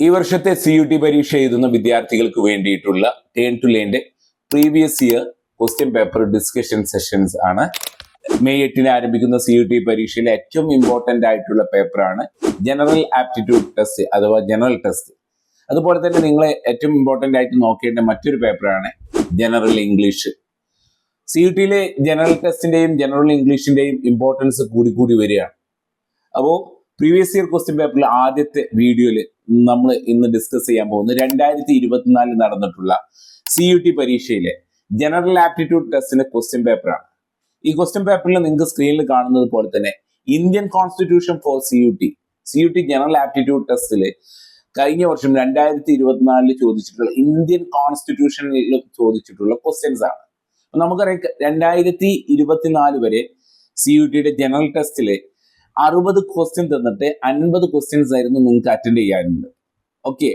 ഈ വർഷത്തെ CUT പരീക്ഷ എഴുതുന്ന വിദ്യാർത്ഥികൾക്ക് വേണ്ടിയിട്ടുള്ള ടേൺ ടു ലേണിന്റെ previous year question paper discussion sessions ആണ്. മെയ് 8 ആരംഭിക്കുന്ന CUT പരീക്ഷയിലെ ഏറ്റവും ഇമ്പോർട്ടന്റ് ആയിട്ടുള്ള പേപ്പറാണ് ജനറൽ ആപ്റ്റിറ്റ്യൂഡ് ടെസ്റ്റ് അഥവാ ജനറൽ ടെസ്റ്റ്. അതുപോലെ തന്നെ നിങ്ങൾ ഏറ്റവും ഇമ്പോർട്ടന്റ് ആയിട്ട് നോക്കേണ്ട മറ്റൊരു പേപ്പറാണ് ജനറൽ ഇംഗ്ലീഷ്. CUTയിലെ ജനറൽ ടെസ്റ്റിന്റെയും ജനറൽ ഇംഗ്ലീഷിന്റെയും ഇമ്പോർട്ടൻസ് കൂടി വരികയാണ്. അപ്പോൾ പ്രീവിയസ് ഇയർ ക്വസ്റ്റ്യൻ പേപ്പറിൽ ആദ്യത്തെ വീഡിയോയിൽ നമ്മൾ ഇന്ന് ഡിസ്കസ് ചെയ്യാൻ പോകുന്നത് 2024 നടന്നിട്ടുള്ള CUT പരീക്ഷയിലെ ജനറൽ ആപ്റ്റിറ്റ്യൂഡ് ടെസ്റ്റിന്റെ ക്വസ്റ്റ്യൻ പേപ്പറാണ്. ഈ ക്വസ്റ്റ്യൻ പേപ്പറിൽ നിങ്ങൾക്ക് സ്ക്രീനിൽ കാണുന്നത് പോലെ തന്നെ Indian constitution four CUT general aptitude ടെസ്റ്റിൽ കഴിഞ്ഞ വർഷം 2024 ചോദിച്ചിട്ടുള്ള ഇന്ത്യൻ കോൺസ്റ്റിറ്റ്യൂഷനിൽ ചോദിച്ചിട്ടുള്ള ക്വസ്റ്റ്യൻസ് ആണ്. നമുക്കറിയാം 2024 വരെ CUTയുടെ ജനറൽ ടെസ്റ്റില് 60 ക്വസ്റ്റ്യൻ തന്നിട്ട് 50 ക്വസ്റ്റ്യൻസ് ആയിരുന്നു നിങ്ങൾക്ക് അറ്റൻഡ് ചെയ്യാനുണ്ട്. ഓക്കെ,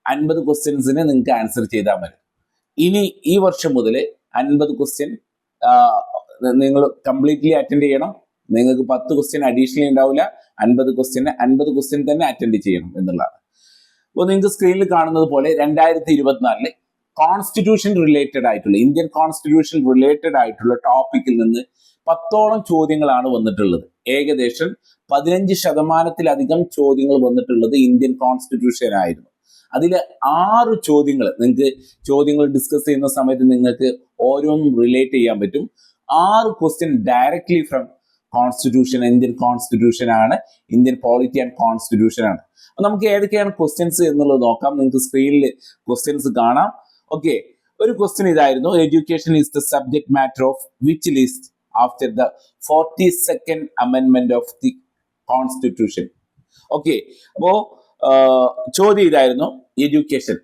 50 ക്വസ്റ്റ്യൻസിന് നിങ്ങൾക്ക് ആൻസർ ചെയ്താൽ മതി. ഇനി ഈ വർഷം മുതൽ 50 ക്വസ്റ്റ്യൻ നിങ്ങൾ കംപ്ലീറ്റ്ലി അറ്റൻഡ് ചെയ്യണം. നിങ്ങൾക്ക് 10 ക്വസ്റ്റ്യൻ അഡീഷണലി ഉണ്ടാവില്ല. 50 ക്വസ്റ്റ്യൻ തന്നെ അറ്റൻഡ് ചെയ്യണം എന്നുള്ളതാണ്. അപ്പോൾ നിങ്ങൾക്ക് സ്ക്രീനിൽ കാണുന്നത് പോലെ 2024 കോൺസ്റ്റിറ്റ്യൂഷൻ റിലേറ്റഡ് ആയിട്ടുള്ള ഇന്ത്യൻ കോൺസ്റ്റിറ്റ്യൂഷൻ റിലേറ്റഡ് ആയിട്ടുള്ള ടോപ്പിക്കിൽ നിന്ന് 10ഓളം ചോദ്യങ്ങളാണ് വന്നിട്ടുള്ളത്. ഏകദേശം 15% ചോദ്യങ്ങൾ വന്നിട്ടുള്ളത് ഇന്ത്യൻ കോൺസ്റ്റിറ്റ്യൂഷൻ ആയിരുന്നു. അതിൽ 6 ചോദ്യങ്ങൾ നിങ്ങൾക്ക് ചോദ്യങ്ങൾ ഡിസ്കസ് ചെയ്യുന്ന സമയത്ത് നിങ്ങൾക്ക് ഓരോന്നും റിലേറ്റ് ചെയ്യാൻ പറ്റും. 6 question directly from constitution, Indian constitution ആണ്, ഇന്ത്യൻ പോളിറ്റി ആൻഡ് കോൺസ്റ്റിറ്റ്യൂഷൻ ആണ്. അപ്പൊ നമുക്ക് ഏതൊക്കെയാണ് ക്വസ്റ്റ്യൻസ് എന്നുള്ളത് നോക്കാം. നിങ്ങൾക്ക് സ്ക്രീനിൽ ക്വസ്റ്റ്യൻസ് കാണാം. ഓക്കെ, ഒരു ക്വസ്റ്റ്യൻ ഇതായിരുന്നു: education is the subject matter of which list after the 42nd amendment of the constitution. Okay, അപ്പോ ചോദ്യം ഇതായിരുന്നു: എഡ്യൂക്കേഷൻ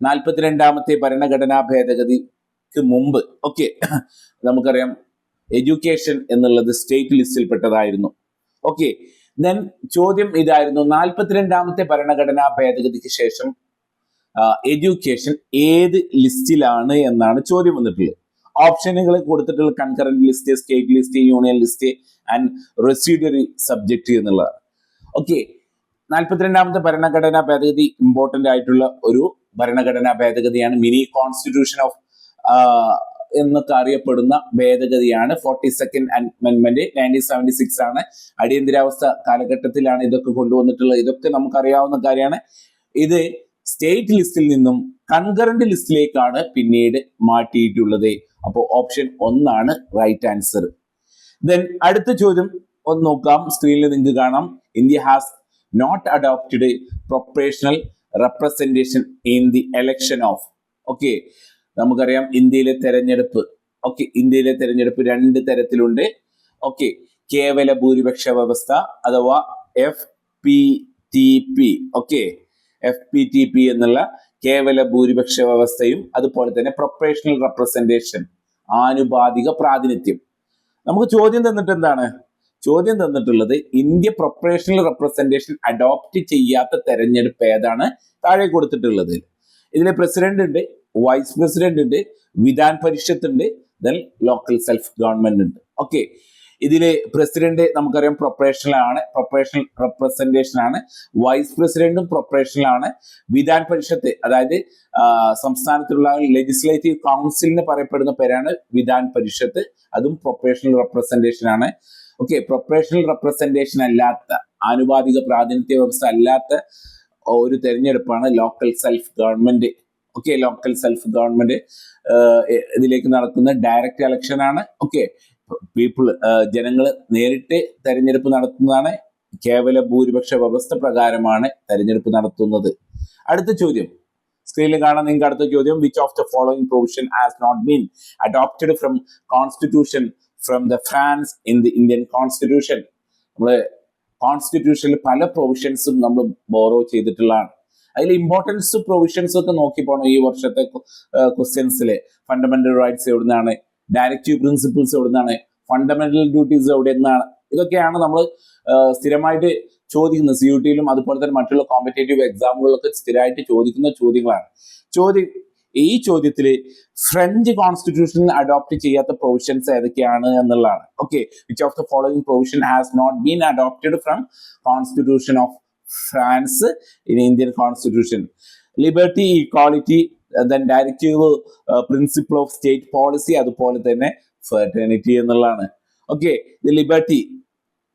42ാമത്തെ ഭരണഘടനാ ഭേദഗതിക്ക് മുമ്പ് ഓക്കെ നമുക്കറിയാം എഡ്യൂക്കേഷൻ എന്നുള്ളത് സ്റ്റേറ്റ് ലിസ്റ്റിൽ പെട്ടതായിരുന്നു. ഓക്കെ, ദെൻ ചോദ്യം ഇതായിരുന്നു: 42ാമത്തെ ഭരണഘടനാ ഭേദഗതിക്ക് ശേഷം എഡ്യൂക്കേഷൻ ഏത് ലിസ്റ്റിലാണ് എന്നാണ് ചോദ്യം വന്നിട്ടുള്ളത്. ഓപ്ഷനുകൾ കൊടുത്തിട്ടുള്ള concurrent list, state list, union list and residuary subject എന്നുള്ളതാണ്. ഓക്കെ, 42ാമത്തെ ഭരണഘടനാ ഭേദഗതി ഇമ്പോർട്ടന്റ് ആയിട്ടുള്ള ഒരു ഭരണഘടനാ ഭേദഗതിയാണ്. മിനി കോൺസ്റ്റിറ്റ്യൂഷൻ ഓഫ് എന്നൊക്കെ അറിയപ്പെടുന്ന ഭേദഗതിയാണ് 42nd അമെൻമെന്റ്. 1976 ആണ്. അടിയന്തരാവസ്ഥ കാലഘട്ടത്തിലാണ് ഇതൊക്കെ കൊണ്ടുവന്നിട്ടുള്ളത്. ഇതൊക്കെ നമുക്കറിയാവുന്ന കാര്യമാണ്. ഇത് സ്റ്റേറ്റ് ലിസ്റ്റിൽ നിന്നും കൺകറന്റ് ലിസ്റ്റിലേക്കാണ് പിന്നീട് മാറ്റിയിട്ടുള്ളത്. അപ്പോൾ ഓപ്ഷൻ 1 ആണ് റൈറ്റ് ആൻസർ. ദെൻ അടുത്ത ചോദ്യം ഒന്ന് നോക്കാം. സ്ക്രീനിൽ നിങ്ങൾക്ക് കാണാം: India has not adopted proportional representation in the election of. Okay, നമുക്കറിയാം ഇന്ത്യയിലെ തെരഞ്ഞെടുപ്പ്. ഓക്കെ, ഇന്ത്യയിലെ തെരഞ്ഞെടുപ്പ് 2 തരത്തിലുണ്ട്. ഓക്കെ, കേവല ഭൂരിപക്ഷ വ്യവസ്ഥ അഥവാ FPTP. ഓക്കെ, FPTP എന്നുള്ള കേവല ഭൂരിപക്ഷ വ്യവസ്ഥയും അതുപോലെ തന്നെ പ്രൊപ്പോർഷണൽ റെപ്രസെന്റേഷൻ, ആനുപാതിക പ്രാതിനിധ്യം. നമുക്ക് ചോദ്യം തന്നിട്ട് എന്താണ്? ചോദ്യം തന്നിട്ടുള്ളത് ഇന്ത്യ പ്രൊപ്പോർഷണൽ റെപ്രസെന്റേഷൻ അഡോപ്റ്റ് ചെയ്യാത്ത തെരഞ്ഞെടുപ്പ് ഏതാണ്? താഴെ കൊടുത്തിട്ടുള്ളത്. ഇതിലെ പ്രസിഡന്റ് ഉണ്ട്, വൈസ് പ്രസിഡന്റ് ഉണ്ട്, വിധാൻ പരിഷത്ത് ഉണ്ട്, ദെൻ ലോക്കൽ സെൽഫ് ഗവൺമെന്റ് ഉണ്ട്. ഓക്കെ, ഇതില് പ്രസിഡന്റ് നമുക്കറിയാം പ്രൊപ്പോർഷണൽ ആണ്, പ്രൊപ്പോർഷണൽ റെപ്രസെന്റേഷൻ ആണ്. വൈസ് പ്രസിഡന്റും പ്രൊപ്പോർഷണൽ ആണ്. വിധാൻ പരിഷത്ത് അതായത് സംസ്ഥാനത്തുള്ള ലെജിസ്ലേറ്റീവ് കൗൺസിലിന് പറയപ്പെടുന്ന പേരാണ് വിധാൻ പരിഷത്ത്. അതും പ്രൊപ്പോർഷണൽ റെപ്രസെന്റേഷൻ ആണ്. ഓക്കെ, പ്രൊപ്പോർഷണൽ റെപ്രസെന്റേഷൻ അല്ലാത്ത, ആനുപാതിക പ്രാതിനിധ്യ വ്യവസ്ഥ അല്ലാത്ത ഒരു തെരഞ്ഞെടുപ്പാണ് local self government. Okay, local self government ഇതിലേക്ക് നടക്കുന്ന ഡയറക്റ്റ് ഇലക്ഷൻ ആണ്. ഓക്കെ, ജനങ്ങൾ നേരിട്ട് തെരഞ്ഞെടുപ്പ് നടത്തുന്നതാണ്. കേവല ഭൂരിപക്ഷ വ്യവസ്ഥ പ്രകാരമാണ് തെരഞ്ഞെടുപ്പ് നടത്തുന്നത്. അടുത്ത ചോദ്യം സ്ക്രീനിൽ കാണാൻ നിങ്ങൾക്ക്. അടുത്ത ചോദ്യം: which of the following provision has not been adopted from constitution from the France in the Indian constitution. നമ്മള് കോൺസ്റ്റിറ്റ്യൂഷനിൽ പല പ്രൊവിഷൻസും നമ്മൾ ബോറോ ചെയ്തിട്ടുള്ളതാണ്. അതിൽ ഇമ്പോർട്ടൻസ് പ്രൊവിഷൻസ് ഒക്കെ നോക്കി പോകണം. ഈ വർഷത്തെ ക്വസ്റ്റ്യൻസില് ഫണ്ടമെന്റൽ റൈറ്റ്സ് എവിടുന്നാണ്, ഡയറക്റ്റീവ് പ്രിൻസിപ്പിൾസ് എവിടുന്നാണ്, ഫണ്ടമെന്റൽ ഡ്യൂട്ടീസ് എവിടെ നിന്നാണ്, ഇതൊക്കെയാണ് നമ്മൾ സ്ഥിരമായിട്ട് ചോദിക്കുന്നത്. CUTയിലും അതുപോലെ തന്നെ മറ്റുള്ള കോമ്പറ്റേറ്റീവ് എക്സാമുകളിലൊക്കെ സ്ഥിരമായിട്ട് ചോദിക്കുന്ന ചോദ്യങ്ങളാണ്. ഈ ചോദ്യത്തിൽ ഫ്രഞ്ച് കോൺസ്റ്റിറ്റ്യൂഷൻ അഡോപ്റ്റ് ചെയ്യാത്ത പ്രൊവിഷൻസ് ഏതൊക്കെയാണ് എന്നുള്ളതാണ്. Okay, which of the following provision has not been adopted from constitution of France in Indian constitution. Liberty, equality, then directive principle of state policy, അതുപോലെ തന്നെ ഫെർട്ടേണിറ്റി എന്നുള്ളതാണ്. ഓക്കെ, ലിബർട്ടി,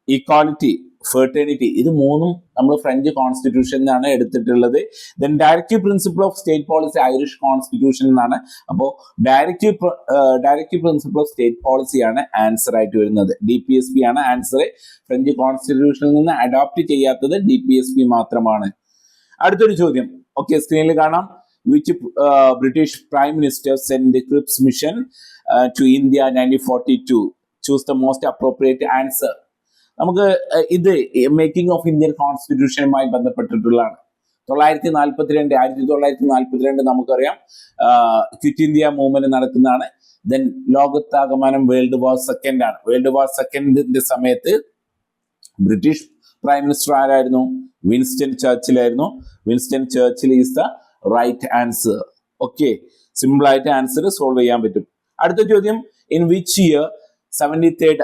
ഈക്വാളിറ്റി, ഫെർട്ടേണിറ്റി, ഇത് മൂന്നും നമ്മൾ French constitution എന്നാണ് എടുത്തിട്ടുള്ളത്. Then directive principle of state policy Irish constitution എന്നാണ്. അപ്പോൾ ഡയറക്റ്റീവ് പ്രിൻസിപ്പിൾ ഓഫ് സ്റ്റേറ്റ് പോളിസിയാണ് ആൻസർ ആയിട്ട് വരുന്നത്. DPSP ആണ് ആൻസർ. ഫ്രഞ്ച് കോൺസ്റ്റിറ്റ്യൂഷനിൽ നിന്ന് അഡോപ്റ്റ് ചെയ്യാത്തത് DPSP മാത്രമാണ്. അടുത്തൊരു ചോദ്യം, ഓക്കെ, സ്ക്രീനിൽ കാണാം. Which British Prime Minister sent the Cripps mission to India 1942? Choose the most appropriate answer. നമുക്ക് ഇത് മേക്കിംഗ് ഓഫ് ഇന്ത്യൻ കോൺസ്റ്റിറ്റ്യൂഷനുമായി ബന്ധപ്പെട്ടിട്ടുള്ളതാണ്. 1942 നമുക്കറിയാം ക്വിറ്റ് ഇന്ത്യ മൂവ്മെന്റ് നടക്കുന്നതാണ്. ദെൻ ലോകത്താകമാനം വേൾഡ് വാർ സെക്കൻഡ് ആണ്. വേൾഡ് വാർ സെക്കൻഡിന്റെ സമയത്ത് ബ്രിട്ടീഷ് പ്രൈം മിനിസ്റ്റർ ആരായിരുന്നു? വിൻസ്റ്റൺ ചർച്ചിൽ ആയിരുന്നു. Winston Churchill is the right answer. Okay, simple ആയിട്ട് ആൻസർ സോൾവ് ചെയ്യാൻ പറ്റും. അടുത്ത ചോദ്യം, in which year 73rd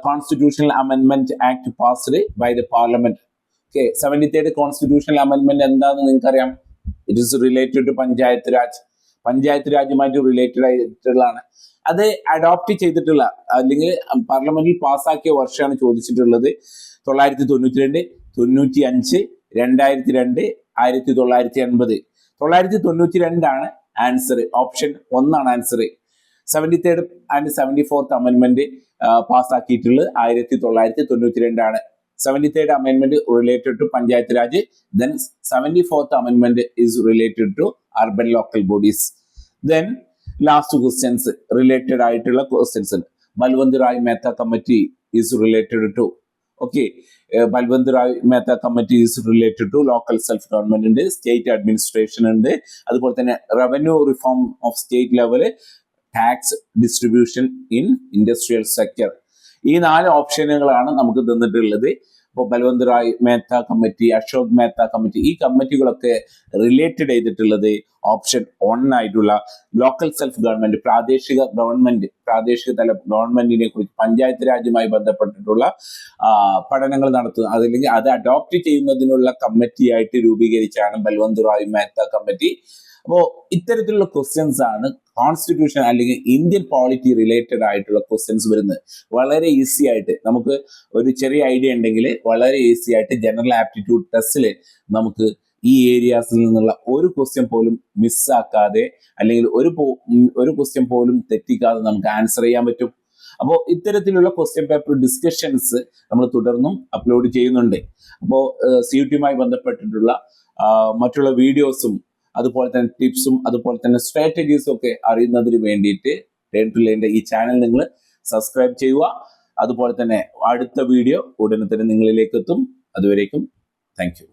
Constitutional Amendment Act passed by the Parliament? Okay, 73rd Constitutional Amendment എന്താണെന്ന് നിങ്ങൾക്കറിയാം. It is related to Panchayat Raj. Panchayat രാജുമായിട്ട് related ആയിട്ടുള്ളതാണ്. അത് അഡോപ്റ്റ് ചെയ്തിട്ടുള്ള അല്ലെങ്കിൽ പാർലമെന്റിൽ പാസ്സാക്കിയ വർഷമാണ് ചോദിച്ചിട്ടുള്ളത്. 1992, 95, 2002, 1980. 1992 ആൻസർ. ഓപ്ഷൻ 1 ആണ് answer. 73rd and 74th amendment പാസ്സാക്കിയിട്ടുള്ളത് 1992 ആണ്. 73rd amendment related to Panchayat Raj. Then 74th amendment is related to urban local bodies. Then last questions related ആയിട്ടുള്ള questions. Balwant Rai Mehta committee is related to. Okay, Balwant Rai Mehta committee is related to local self government ഉണ്ട്, state administration ഉണ്ട്, അതുപോലെ തന്നെ revenue reform of state level, tax distribution in industrial sector. ഈ 4 ഓപ്ഷനുകളാണ് നമുക്ക് തന്നിട്ടുള്ളത്. അപ്പോൾ ബൽവന്ത് റായ് മേത്ത കമ്മിറ്റി, അശോക് മേത്ത കമ്മിറ്റി, ഈ കമ്മിറ്റികളൊക്കെ റിലേറ്റഡ് ചെയ്തിട്ടുള്ളത് ഓപ്ഷൻ 1 ആയിട്ടുള്ള ലോക്കൽ സെൽഫ് ഗവൺമെന്റ്, പ്രാദേശിക തല ഗവൺമെന്റിനെ കുറിച്ച് പഞ്ചായത്ത് രാജുമായി ബന്ധപ്പെട്ടിട്ടുള്ള പഠനങ്ങൾ നടത്തുന്നത്, അതല്ലെങ്കിൽ അത് അഡോപ്റ്റ് ചെയ്യുന്നതിനുള്ള കമ്മിറ്റിയായിട്ട് രൂപീകരിച്ചാണ് ബൽവന്ത് റായ് മേത്ത കമ്മിറ്റി. അപ്പോൾ ഇത്തരത്തിലുള്ള ക്വസ്റ്റ്യൻസ് ആണ് കോൺസ്റ്റിറ്റ്യൂഷൻ അല്ലെങ്കിൽ ഇന്ത്യൻ പോളിറ്റി റിലേറ്റഡ് ആയിട്ടുള്ള ക്വസ്റ്റ്യൻസ് വരുന്നത്. വളരെ ഈസി ആയിട്ട് നമുക്ക് ഒരു ചെറിയ ഐഡിയ ഉണ്ടെങ്കിൽ വളരെ ഈസി ആയിട്ട് ജനറൽ ആപ്റ്റിറ്റ്യൂഡ് ടെസ്റ്റിൽ നമുക്ക് ഈ ഏരിയാസിൽ നിന്നുള്ള ഒരു ക്വസ്റ്റ്യൻ പോലും മിസ്സാക്കാതെ അല്ലെങ്കിൽ ഒരു ക്വസ്റ്റ്യൻ പോലും തെറ്റിക്കാതെ നമുക്ക് ആൻസർ ചെയ്യാൻ പറ്റും. അപ്പോൾ ഇത്തരത്തിലുള്ള ക്വസ്റ്റ്യൻ പേപ്പർ ഡിസ്കഷൻസ് നമ്മൾ തുടർന്നും അപ്ലോഡ് ചെയ്യുന്നുണ്ട്. അപ്പോൾ CUT-യുമായി ബന്ധപ്പെട്ടിട്ടുള്ള മറ്റുള്ള വീഡിയോസും അതുപോലെ തന്നെ ടിപ്സും അതുപോലെ തന്നെ സ്ട്രാറ്റജീസും ഒക്കെ അറിയുന്നതിന് വേണ്ടിയിട്ട് ടെൻ ടു ലേണിന്റെ ഈ ചാനൽ നിങ്ങൾ സബ്സ്ക്രൈബ് ചെയ്യുക. അതുപോലെ തന്നെ അടുത്ത വീഡിയോ ഉടനെ തന്നെ നിങ്ങളിലേക്ക് എത്തും. അതുവരേക്കും താങ്ക് യു.